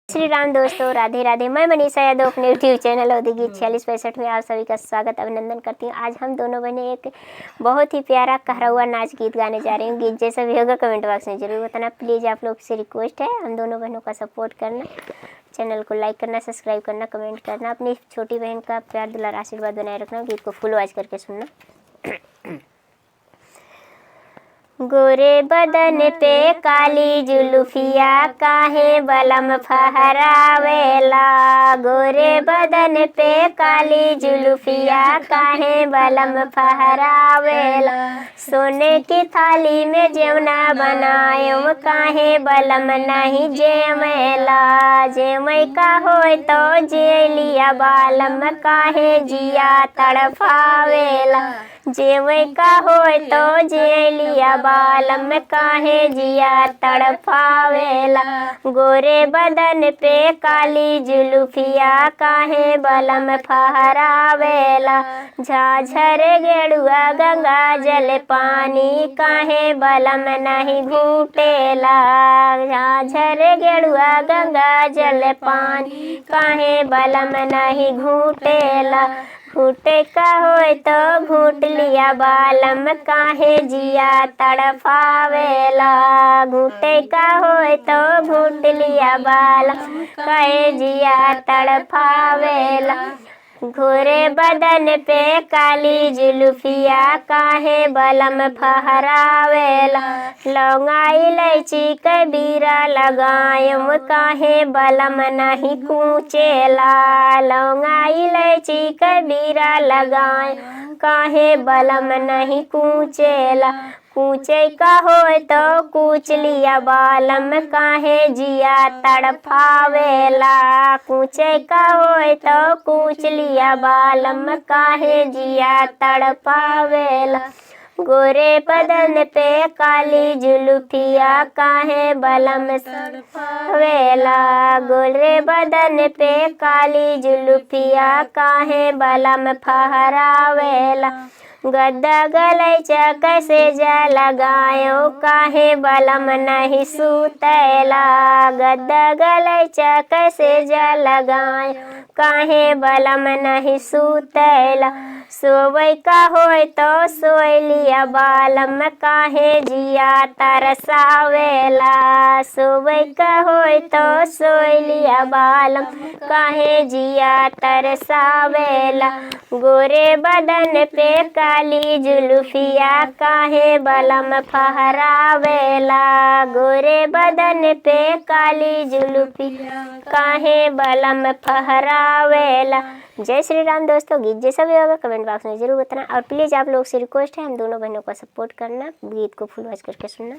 श्री राम दोस्तों, राधे राधे। मैं मनीषा यादव अपने यूट्यूब चैनल अवधि गीत 4665 में आप सभी का स्वागत अभिनंदन करती हूँ। आज हम दोनों बहनें एक बहुत ही प्यारा कहरा हुआ नाच गीत गाने जा रही हूँ। गीत जैसा भी होगा कमेंट बॉक्स में जरूर बताना। प्लीज़ आप लोग से रिक्वेस्ट है हम दोनों बहनों का सपोर्ट करना, चैनल को लाइक करना, सब्सक्राइब करना, कमेंट करना, अपनी छोटी बहन का प्यार दुलार आशीर्वाद बनाए रखना। गीत को फुल आवाज करके सुनना। गोरे बदन पे काली जुल्फिया काहे बलम फहरावेला। गोरे बदन पे काली जुल्फिया काहे बलम फहरावेला। सोने की थाली में जेवना बनायो काहे बलम नहीं जेमेला। जेमई का होय तो जेलिया बालम काहे जिया तड़फावेला। जेवई का होय तो जेलिया बालम काहे जिया तड़फावेला। गोरे बदन पे काली जुल्फिया काहे बलम फहरावेला। झाझर गेड़ुआ गंगा जल पानी काहे बलम नहीं घूटेला। झाझर गेड़ुआ गंगा जल पानी काहे बलम नहीं घूटेला। घूटे का होय तो घूट लिया बालम काहे जिया तड़फावेला। घूटे का होय तो घूट लिया बालम काहे जिया तड़फावेला। गोरे बदन पे काली जुल्फिया काहे बलम फहरावेला। लौंगा इलायची कबीरा लगायम काहे बलम नहीं कूचेला। लौंगा इलायची कबीरा लगायम काहे बलम नहीं कूचेला। कूचे का होय तो कूच लिया बालम काहे जिया तड़फावेला। कूचे का होय तो कूच लिया बालम काहे जिया तड़फावेला। गोरे बदन पे काली जुल्फिया काहे बलम फहरावेला। गोरे बदन पे काली जुल्फिया काहे बलम फहरावेला। गद्दा गलैचा कैसे जा लगायो काहे बलम नहीं सुतैला। गद्दा गलैचा कैसे जा लगायो काहे बलम नहीं सुतैला। सोवै का होय तो सोय लिया बालम काहे जिया तरसावेला। सोवै का होय तो सोय लिया बालम काहे जिया तरसावेला। गोरे बदन पे काली जुल्फिया काहे बलम फहरावेला। गोरे बदन पे काली जुल्फिया काहे बलम फहरावेला। जय श्री राम दोस्तों। गीत जैसा भी होगा कमेंट बॉक्स में जरूर बताना और प्लीज़ आप लोग से रिक्वेस्ट है हम दोनों बहनों का सपोर्ट करना। गीत को फुल वॉच करके सुनना।